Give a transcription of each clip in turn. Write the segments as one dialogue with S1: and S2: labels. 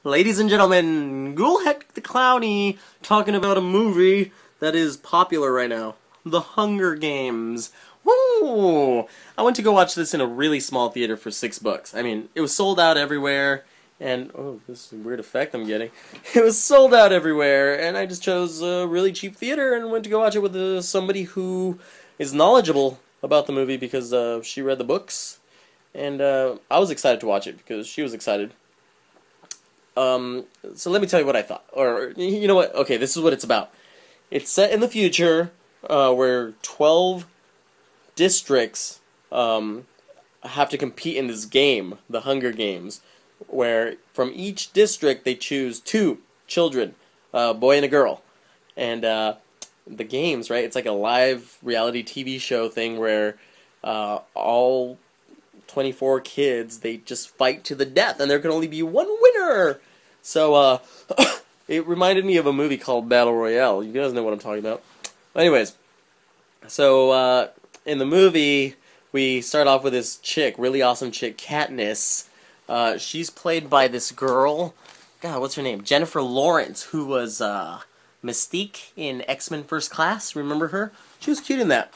S1: Ladies and gentlemen, Ghoulheck the Clowny talking about a movie that is popular right now. The Hunger Games. Woo! I went to go watch this in a really small theater for $6. I mean, it was sold out everywhere, and oh, this is a weird effect I'm getting. It was sold out everywhere, and I just chose a really cheap theater and went to go watch it with somebody who is knowledgeable about the movie because she read the books, and I was excited to watch it because she was excited. So let me tell you what I thought. Or, you know what? Okay, this is what it's about. It's set in the future, where 12 districts, have to compete in this game, the Hunger Games, where from each district they choose 2 children, a boy and a girl. And, the games, right? It's like a live reality TV show thing where, all 24 kids, they just fight to the death, and there can only be one winner! So, it reminded me of a movie called Battle Royale. You guys know what I'm talking about. Anyways, so, in the movie, we start off with this chick, really awesome chick, Katniss. She's played by this girl, God, what's her name? Jennifer Lawrence, who was, Mystique in X-Men First Class. Remember her? She was cute in that.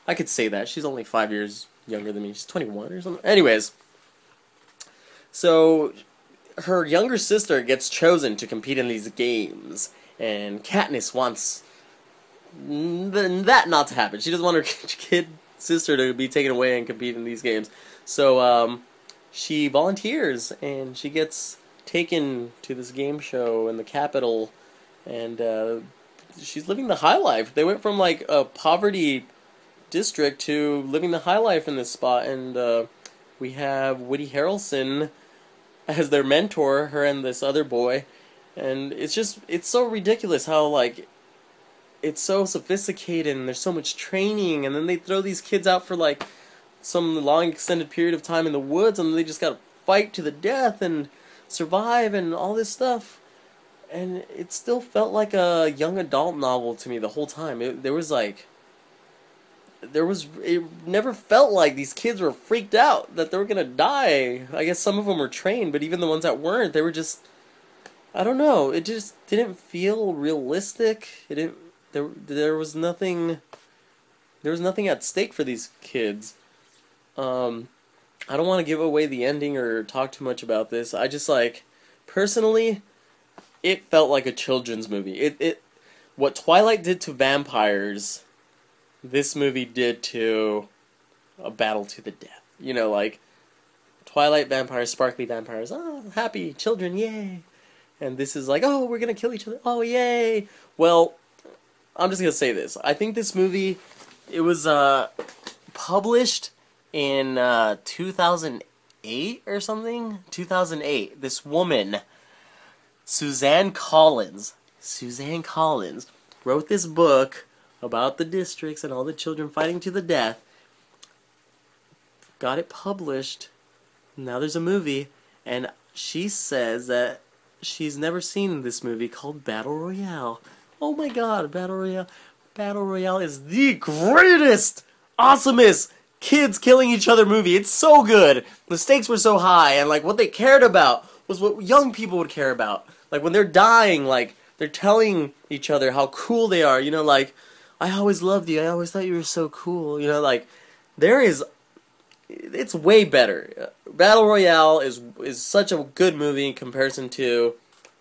S1: I could say that. She's only 5 years younger than me. She's 21 or something. Anyways, so her younger sister gets chosen to compete in these games, and Katniss wants that not to happen. She doesn't want her sister to be taken away and compete in these games. So she volunteers, and she gets taken to this game show in the capital, and she's living the high life. They went from like a poverty district to living the high life in this spot, and we have Woody Harrelson as their mentor, her and this other boy, and it's so ridiculous how, like, it's so sophisticated and there's so much training, and then they throw these kids out for like some long extended period of time in the woods, and they just gotta fight to the death and survive and all this stuff, and it still felt like a young adult novel to me the whole time. It never felt like these kids were freaked out that they were gonna die. I guess some of them were trained, but even the ones that weren't, they were just, I don't know, it just didn't feel realistic. There was nothing at stake for these kids. I don't want to give away the ending or talk too much about this. I just, like, personally, it felt like a children's movie. What Twilight did to vampires, this movie did to a battle to the death. You know, like, Twilight vampires, sparkly vampires, oh, happy children, yay. And this is like, oh, we're gonna kill each other, oh, yay. Well, I'm just gonna say this. I think this movie, it was published in 2008 or something? 2008. This woman, Suzanne Collins, wrote this book about the districts and all the children fighting to the death, got it published, now there's a movie, and she says that she's never seen this movie called Battle Royale. Oh my god, Battle Royale. Battle Royale is the greatest, awesomest, kids killing each other movie. It's so good. The stakes were so high, and like what they cared about was what young people would care about. Like when they're dying, like they're telling each other how cool they are, you know, like, I always loved you. I always thought you were so cool. You know, like, it's way better. Battle Royale is such a good movie in comparison to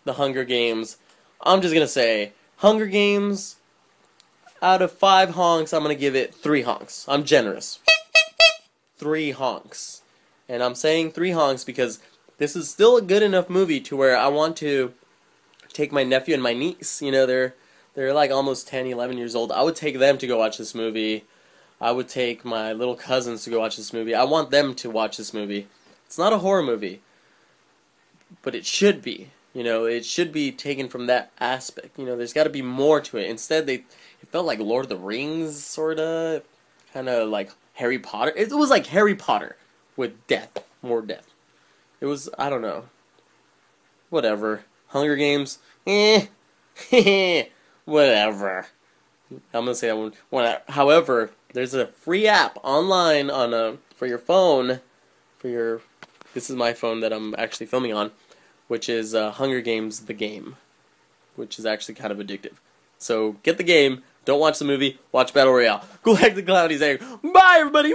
S1: The Hunger Games. I'm just gonna say, Hunger Games, out of 5 honks, I'm gonna give it 3 honks. I'm generous. 3 honks. And I'm saying 3 honks because this is still a good enough movie to where I want to take my nephew and my niece. You know, they're like almost 10, 11 years old. I would take them to go watch this movie. I would take my little cousins to go watch this movie. I want them to watch this movie. It's not a horror movie, but it should be. You know, it should be taken from that aspect. You know, there's got to be more to it. Instead, it felt like Lord of the Rings, sort of. Kind of like Harry Potter. It was like Harry Potter with death. More death. It was, I don't know. Whatever. Hunger Games. Whatever. I'm gonna say that one. However, there's a free app online on for your phone. This is my phone that I'm actually filming on, which is Hunger Games: The Game, which is actually kind of addictive. So get the game, don't watch the movie, watch Battle Royale. Go back to Cloudy saying, bye everybody!